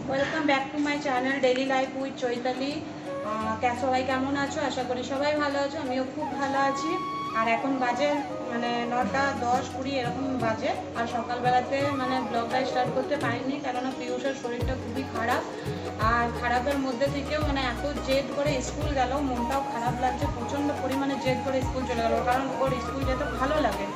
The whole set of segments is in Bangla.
Welcome back to my channel daily life with Chaitali. সবাই কেমন আছো? আশা করি সবাই ভালো আছো, আমিও খুব ভালো আছি। আর এখন বাজে মানে 9টা 10 20 এরকম বাজে। আর সকালবেলাতে মানে ব্লগটা স্টার্ট করতে পারিনি, কেননা পিয়ুষের শরীরটা খুবই খারাপ। আর খারাপের মধ্যে থেকেও মানে এত জেদ করে স্কুল গেল, মনটাও খারাপ লাগছে, প্রচণ্ড পরিমাণে জেদ করে স্কুল চলে গেল, কারণ ওর স্কুল যেতে ভালো লাগে।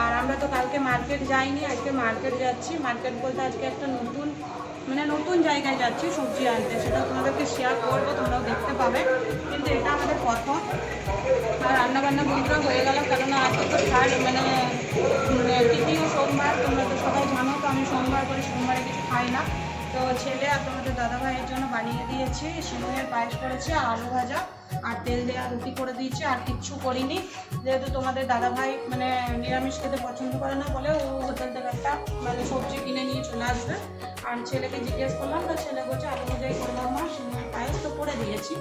আর আমরা তো কালকে মার্কেট যাইনি, আজকে মার্কেট যাচ্ছি। মার্কেট বলতে আজকে একটা নতুন জায়গায় যাচ্ছি সবজি আনতে, সেটা তোমাদেরকে শেয়ার করবো, তোমরাও দেখতে পাবে। কিন্তু এটা আমাদের প্রথম। আর রান্নাবান্না বন্ধুরা হয়ে গেল, কেননা আজকে তো তৃতীয় সোমবার, তোমরা তো সবাই জানো। তো আমি সোমবার করে সোমবারে কিছু খাই না। তো ছেলে আর তোমাদের দাদাভাইয়ের জন্য বানিয়ে দিয়েছি, সিমুয়ের পায়েস করেছি আর আলু ভাজা আর তেল দেওয়া রুটি করে দিয়েছি। আর কিচ্ছু করিনি, যেহেতু তোমাদের দাদাভাই মানে নিরামিষ খেতে পছন্দ করে না বলে ও হোটেল থেকে একটা মানে সবজি কিনে নিয়ে চলে আসবে। আর ছেলেকে জিজ্ঞেস করলাম, তো ছেলে বলছে আলু ভাজাই করলাম, মা সিমুয়ের পায়েস তো করে দিয়েছি।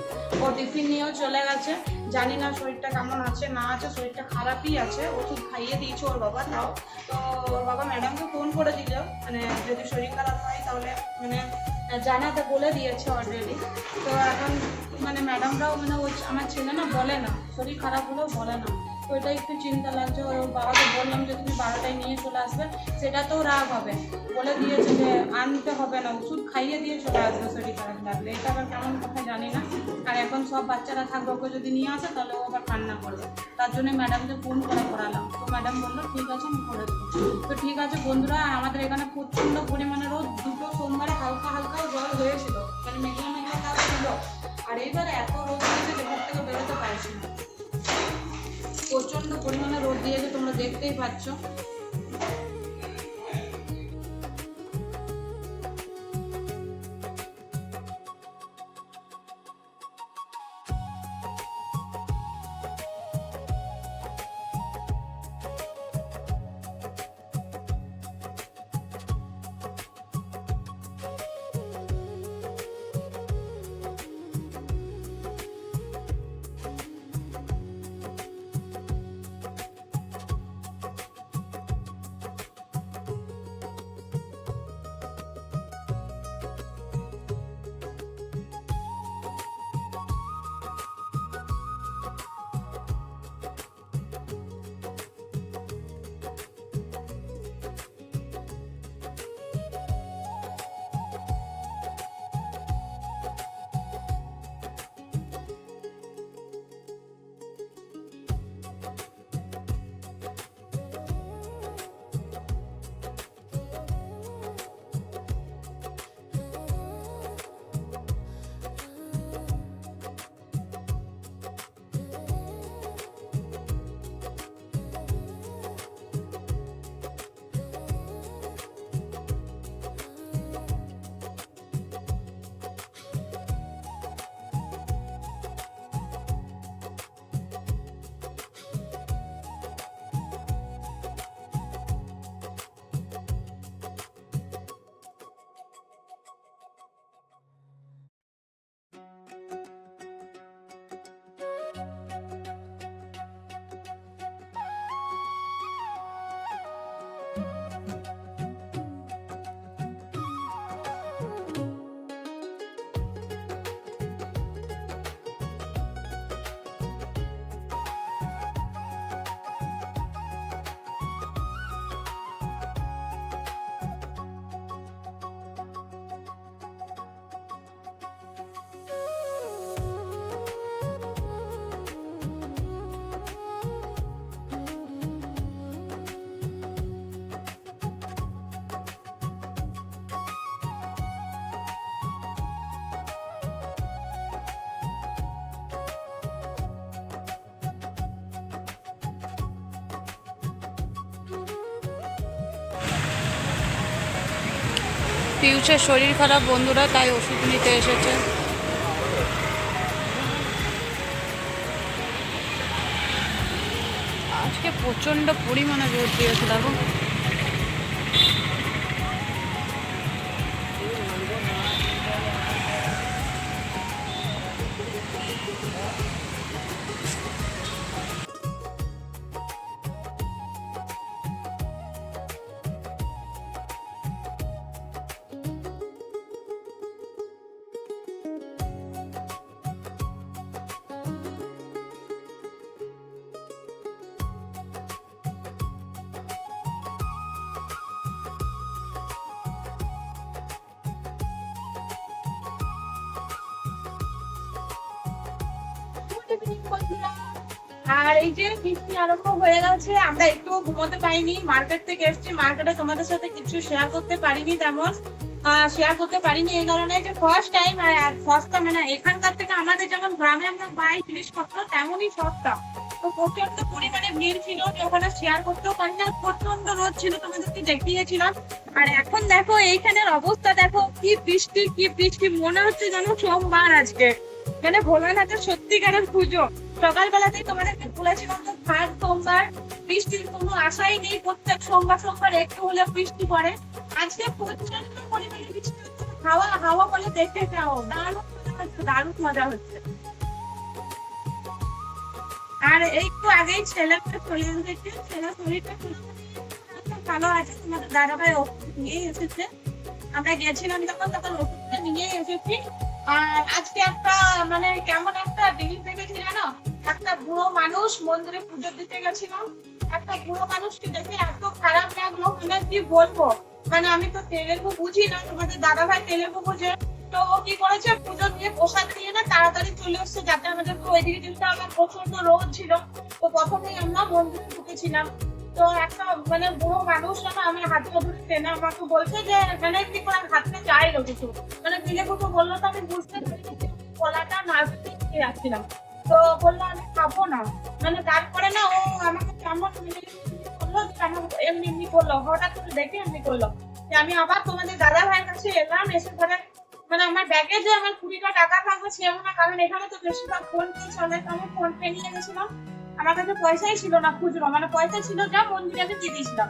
ও টিফিন নিয়েও চলে গেছে। জানি না শরীরটা কেমন আছে না আছে, শরীরটা খারাপই আছে, ওষুধ খাইয়ে দিয়েছে ওর বাবা। তাও তো ওর বাবা ম্যাডামকে ফোন করে দিল, মানে যদি শরীর খারাপ হয় তাহলে মানে জানাতে বলে দিয়েছে অলরেডি। তো এখন মানে ম্যাডামরাও মানে ওই আমার ছেলে না বলে না, শরীর খারাপ হলেও বলে না। তো এটা একটু চিন্তা লাগছে। ওর বাবাকে বললাম যে তুমি 12টায় নিয়ে চলে আসবে, সেটা তো রাগ হবে। বলে দিয়েছে যে আনতে হবে না, ওষুধ খাইয়ে দিয়ে চলে আসবে শরীর খারাপ লাগলে। এটা আবার কেমন কথা জানি না। আর এখন সব বাচ্চারা থাকবে, ওকে যদি নিয়ে আসে তাহলে ও আবার কান্না করবে। তার জন্য ম্যাডামকে ফোন করে করালাম। তো ম্যাডাম বললো ঠিক আছে, আমি করে দেবো। তো ঠিক আছে বন্ধুরা, আমাদের এখানে প্রচণ্ড পরিমাণে রোদ। দুটো সোমবারে হালকা হালকাও জল হয়েছিল, মানে মেঘলা মেঘলা কাজ ছিল। আর এইবার এত রোদ দিয়েছে যে ঘর থেকে বেরোতে পারছি না, প্রচণ্ড পরিমাণে রোদ দিয়েছে, তোমরা দেখতেই পাচ্ছ। পিউষের শরীর খারাপ বন্ধুরা, তাই ওষুধ নিতে এসেছে। আজকে প্রচণ্ড পরিমাণে রোদ দিয়েছে, দেখো। আর এই যে বৃষ্টি আরম্ভ হয়ে গেছে, আমরা একটু ঘুমোতে পারিনি, মার্কেট থেকে এসেছি, মার্কেটে তোমাদের সাথে কিছু শেয়ার করতে পারিনি, তেমন শেয়ার করতে পারিনি এই কারণে যে ফার্স্ট টাইম আর সস্তা, মানে এখানকার থেকে আমাদের যেমন গ্রামে আমরা পাই জিনিসপত্র তেমনই সস্তা। তো প্রচন্ড পরিমাণে ভিড় ছিল, ওখানে শেয়ার করতেও পারি না, প্রচন্ড রোদ ছিল, তোমাদেরকে দেখিয়েছিলাম। আর এখন দেখো এইখানের অবস্থা দেখো, কি বৃষ্টি কি বৃষ্টি, মনে হচ্ছে যেন সোমবার আজকে, মানে ভোলানাথের সত্যিকারের পুজো। সকালবেলাতেই তোমাদেরকে বলেছিলাম তো থার্ড সোমবার, বৃষ্টির কোনো আশাই নেই, প্রত্যেক সোমবার সোমবার একটু হলে বৃষ্টি পড়ে। আজকে প্রচন্ড পরিমাণে বৃষ্টি হচ্ছে, হাওয়া হাওয়া বলে দেখতে যাও, দারুণ মজা হচ্ছে, দারুণ মজা হচ্ছে। আর একটু আগেই ছেলেটা চলে এসেছে, ছেলের শরীরটা ভালো আছে, তোমাদের দাদাভাই ওষুধ নিয়ে এসেছে, আমরা গেছিলাম তখন ওষুধটা নিয়ে এসেছি। আর আজকে একটা মানে কেমন একটা জিনিস দেখেছি জানো, একটা বুড়ো মানুষ মন্দিরে পুজো দিতে গেছিল, একটা বুড়ো মানুষকে দেখে এত খারাপ লাগলো, মানে কি বলবো, মানে আমি তো তেলেগু বুঝি না, তোমাদের দাদাভাই তেলেগু বুঝে, তো ও কি করেছে পুজো দিয়ে প্রসাদ দিয়ে না তাড়াতাড়ি চলে এসছে, যাতে আমাদের ওইদিকে যেতে আমার প্রচন্ড রোদ ছিল। তো প্রথমেই আমরা মন্দিরে ঢুকেছিলাম, তো একটা মানে বুড়ো মানুষ না আমার হাতে ধরে টেনে আমাকে বলছে যে মানে কি করে হাতে চাইলো কিছু, মানে তেলেগুকে বললো, তো আমি বুঝতে পারি কলাটা নাড়তে যাচ্ছিলাম, তো বললো আমি খাবো না, মানে তারপরে না ও আমাকে কেমন বললো, এমনি এমনি করলো, হঠাৎ করে দেখে এমনি করলো। আমি আবার তোমাদের দাদা ভাইয়ের কাছে এলাম, এসে পরে মানে আমার ব্যাগে যে আমার 20টা টাকা থাকবে সেও না, কারণ এখানে তো বেশিরভাগ ফোন পে চলে, তো আমি ফোন পে নিয়ে গেছিলাম, আমার কাছে পয়সাই ছিল না খুচরো, মানে পয়সা ছিল যা মন্দিরে আমি দিয়ে দিয়েছিলাম।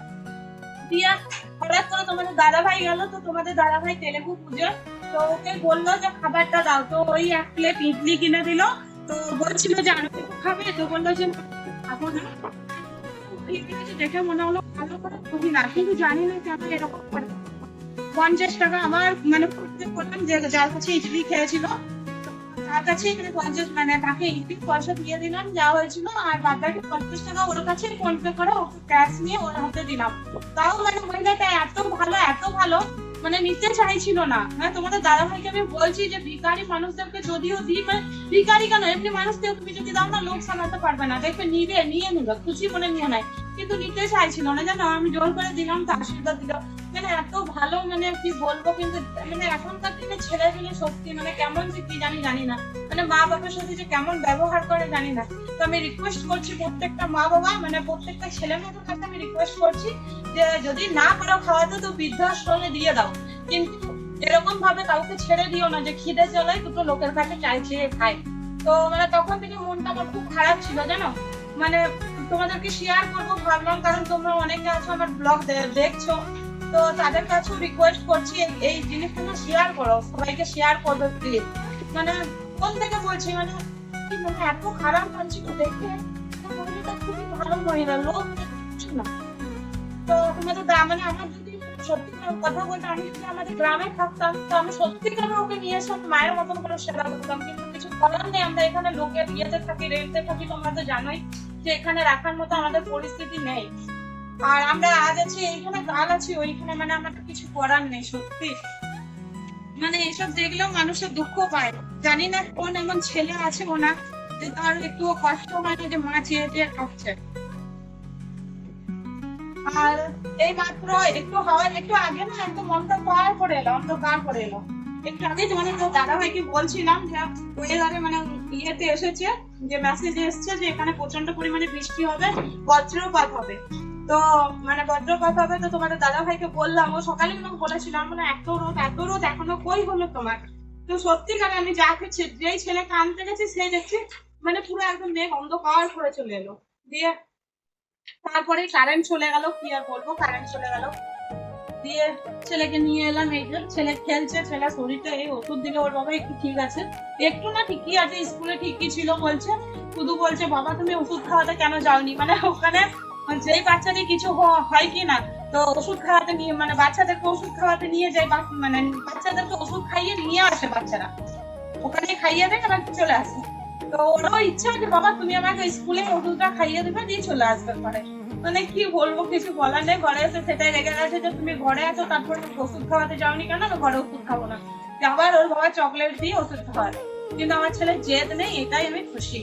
দিয়ে হঠাৎ করে তোমাদের দাদা ভাই গেল, তো তোমাদের দাদা ভাই তেলেগু পুজো, তো ওকে বললো যে খাবারটা দাও, তো ওই 1 প্লেট ইডলি কিনে দিল, তো বলছিল যে আরো কিছু খাবে, তো বললো যে খাবো না। দেখে মনে হলো ভালো করে খুবই না, কিন্তু জানি না কেন এরকম করে 50 টাকা আমার মানে করলাম, যে যার কাছে ইডলি খেয়েছিল তার কাছে এখানে 50 মানে তাকে ইডলি পয়সা দিয়ে দিলাম যা হয়েছিল, আর বাকি 50 টাকা ওর কাছে ফোন পে করে ওকে ক্যাশ নিয়ে ওর হাতে দিলাম। তাও মানে মহিলাটা এত ভালো মানে নিতে চাইছিল না। মানে তোমাদের দাদা ভাইকে আমি বলছি যে ভিখারি মানুষদেরকে যদিও দিই, মানে ভিখারি কেন এমনি মানুষকে তুমি যদি দাও না লোক সামলাতে পারবে না, দেখবে নিয়ে নিবে খুশি মনে নিয়ে নেয়, কিন্তু নিতে চাইছিল না জানো, আমি জোর করে দিলাম তো আশীর্বাদ দিল, মানে এত ভালো, মানে কি বলবো, কিন্তু মানে এখনকার দিনে ছেলেগুলো সত্যি মানে কেমন যে কি জানি না, মানে মা বাবার সাথে যে কেমন ব্যবহার করে জানি না। তো আমি রিকোয়েস্ট করছি প্রত্যেকটা মা বাবা, মানে প্রত্যেকটা ছেলে মেয়েদের কাছে আমি রিকোয়েস্ট করছি যে যদি না পারো খাওয়াতে তো বৃদ্ধাশ্রমে দিয়ে দাও, কিন্তু এরকম ভাবে কাউকে ছেড়ে দিও না যে খিদে চলে দুটো লোকের কাছে চাইছে খায়। তো মানে তখন থেকে মনটা আমার খুব খারাপ ছিল জানো, মানে তোমাদেরকে শেয়ার করবো ভাবলাম, কারণ তোমরা অনেকে আছো আমার ব্লগ দেখছো, তো তাদের কাছেও রিকোয়েস্ট করছি এই জিনিসটা শেয়ার করো, সবাইকে শেয়ার করবে প্লিজ। মানে কোন থেকে বলছি, মানে এত খারাপ মানছিল দেখে, মহিলাটা খুবই ভালো মহিলা, লোক না। তো তোমাদের মানে আমার যদি সত্যি কথা বলতে, আমি যদি আমাদের গ্রামে থাকতাম তো আমি সত্যিকার ওকে নিয়ে এসে মায়ের মতন করে সেবা করতাম, কিন্তু কিছু করার নেই, আমরা এখানে লোকের ইয়েতে থাকি, রেন্টে থাকি, তোমরা তো জানোই যে এখানে রাখার মতো আমাদের পরিস্থিতি নেই। আর আমরা আজ আছি এইখানে, কাল আছি ওইখানে, মানে আমাদের কিছু করার নেই সত্যি। মানে এসব দেখলেও মানুষের দুঃখ পায়, জানি না কোন এমন ছেলে আছে ওনার যে তার একটু কষ্ট হয় না যে মা চেয়ে চেয়ে খাচ্ছে। আর এই মাত্র একটু হওয়ার একটু আগে না একদম অন্ধকার করে এলো, একটু আগে তোমাদের দাদা ভাইকে বলছিলাম যে ওয়েদারে মানে ইয়েতে এসেছে, যে মেসেজ এসছে যে এখানে প্রচন্ড পরিমাণে বৃষ্টি হবে, বজ্রপাত হবে, তো মানে বজ্রপাত হবে। তো তোমাদের দাদা ভাইকে বললাম, ও সকালে আমাকে বলেছিলাম মানে এত রোদ এখনো কই হলো তোমার। তো সত্যিকারে আমি যাকে যেই ছেলেকে আনতে গেছি সে দেখছি মানে পুরো একদম মেঘ অন্ধকার করে চলে এলো, দিয়ে তারপরে কারেন্ট চলে গেল, কি আর বলবো, কারেন্ট চলে গেল। দিয়ে ছেলেকে নিয়ে এলাম, এই যে ছেলে খেলছে, ছেলে শরীরটা এই ওষুধ দিলে ওর বাবা একটু ঠিক আছে, একটু না ঠিকই আছে, স্কুলে ঠিকই ছিল বলছে, শুধু বলছে বাবা তুমি ওষুধ খাওয়াতে কেন যাওনি, মানে ওখানে যেই বাচ্চাদের কিছু হয় কি না, তো ওষুধ খাওয়াতে নিয়ে মানে বাচ্চাদেরকে ওষুধ খাওয়াতে নিয়ে যায়, মানে বাচ্চাদেরকে ওষুধ খাইয়ে নিয়ে আসে বাচ্চারা, ওখানে খাইয়ে দেয় আবার চলে আসে। তো ওরও ইচ্ছা যে বাবা তুমি আমাকে স্কুলে ওষুধটা খাইয়ে দেবে দিয়ে চলে আসবে ঘরে, মানে কি বলবো কিছু বলার নেই। ঘরে এসে সেটাই রেগে গেছে যে তুমি ঘরে আছো তারপর ওষুধ খাওয়াতে যাওনি কেন, ঘরে ওষুধ খাবো না, আবার ওর বাবা চকলেট দিয়ে ওষুধ খাওয়াবে, কিন্তু আমার ছেলের জেদ নেই, এটাই আমি খুশি।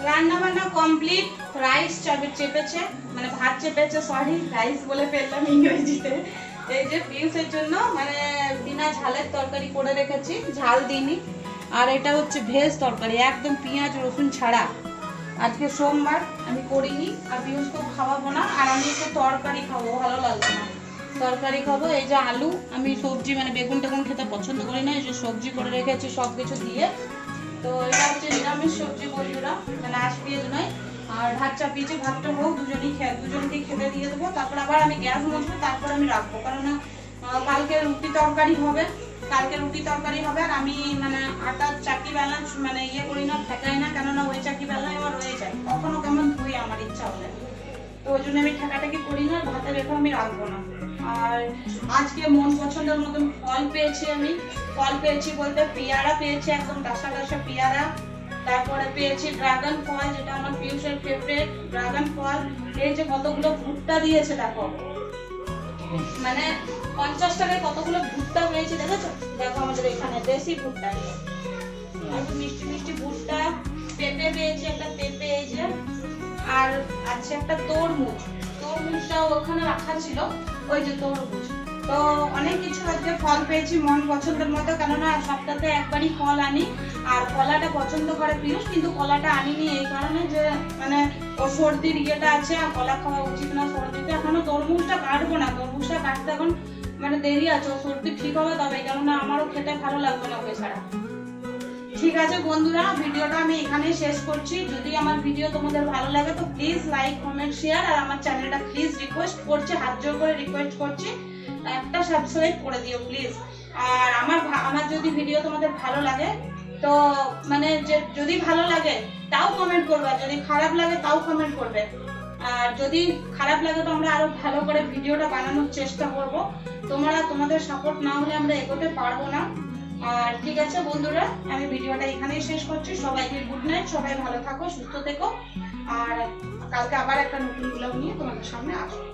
রান্না বান্না কমপ্লিট। রাইস চেপেছে, মানে ভাত চেপেছে, সরি রাইস বলে ফেললাম ইংরেজিতে। এই যে পিউসের জন্য মানে বিনা ঝালের তরকারি করে রেখেছি, ঝাল দিইনি। আর এটা হচ্ছে ভেজ তরকারি, একদম পেঁয়াজ রসুন ছাড়া। আজকে সোমবার, আমি করিনি, আর পিউসকেও খাওয়াবো না। আর আমি একটু তরকারি খাবো, ভালো লাগবে না, তরকারি খাবো। এই যে আলু, আমি সবজি মানে বেগুন টেগুন খেতে পছন্দ করি না, এই যে সবজি করে রেখেছি সব কিছু দিয়ে। তো এটা হচ্ছে নিরামিষ সবজি বন্ধুরা, মানে আঁশ পেঁয়াজ নয়। আর ভাত চাপিয়েছি, ভাতটা হোক, দুজনকে খেতে দিয়ে দেবো। তারপর আবার আমি গ্যাস মুছবো, তারপর আমি রাখবো, কারণ কালকে রুটি তরকারি হবে। আর আমি মানে আটার চাকি বেলা মানে ইয়ে করি না, ঠেকাই না, কেননা ওই চাকি বেলায় আমার রয়ে যায়, কখনো কেমন ধুই আমার ইচ্ছা হলে। তো ওই জন্য আমি ঠেকাটাকি করি না, ভাতে রেখে আমি রাখবো না। আর আজকে মন পছন্দের মতন ফল পেয়েছি আমি। ফল পেয়েছি বলতে পেয়ারা পেয়েছি, একদম ডাসা পেয়ারা। তারপরে পেয়েছি ড্রাগন ফল, যেটা আমার পিউসের ফেভারিট ড্রাগন ফল। এই যে কতগুলো ভুট্টা দিয়েছে দেখো, মানে 50 টাকায় কতগুলো ভুট্টা পেয়েছি দেখেছো। দেখো আমাদের এখানে দেশি ভুট্টা, একটু মিষ্টি মিষ্টি ভুট্টা। পেঁপে পেয়েছি একটা, পেঁপে এই যে। আর আছে একটা তরমুজটাও ওখানে রাখা ছিল, ওই যে তরমুজ। তো অনেক কিছু আজকে ফল পেয়েছি মন পছন্দের মতো, কেননা সপ্তাহে একবারই ফল আনি। আর কলাটা পছন্দ করে পিউস, কিন্তু কলাটা আনিনি এই কারণে যে মানে ও সর্দির ইয়েটা আছে, আর কলা খাওয়া উচিত না সর্দিতে। এখনো তরমুজটা কাটবো না, তরমুজটা কাটতে এখন মানে দেরি আছে, ও সর্দি ঠিক হবে তবে, কেননা আমারও খেতে ভালো লাগবে না ওকে ছাড়া। ঠিক আছে বন্ধুরা, ভিডিওটা আমি এখানেই শেষ করছি। যদি আমার ভিডিও তোমাদের ভালো লাগে তো প্লিজ লাইক কমেন্ট শেয়ার, আর আমার চ্যানেলটা প্লিজ রিকোয়েস্ট করছি, হাত জোর করে রিকোয়েস্ট করছি, একটা সাবস্ক্রাইব করে দিও প্লিজ। আর আমার যদি ভিডিও তোমাদের ভালো লাগে তো মানে যদি ভালো লাগে তাও কমেন্ট করবে, যদি খারাপ লাগে তাও কমেন্ট করবে। আর যদি খারাপ লাগে তো আমরা আরো ভালো করে ভিডিওটা বানানোর চেষ্টা করব। তোমাদের সাপোর্ট না হলে আমরা এগোতে পারবো না। আর ঠিক আছে বন্ধুরা, আমি ভিডিওটা এখানেই শেষ করছি। সবাইকে গুড নাইট, সবাই ভালো থাকো, সুস্থ থেকো। আর কালকে আবার একটা নতুন ব্লগ নিয়ে তোমাদের সামনে আসবো।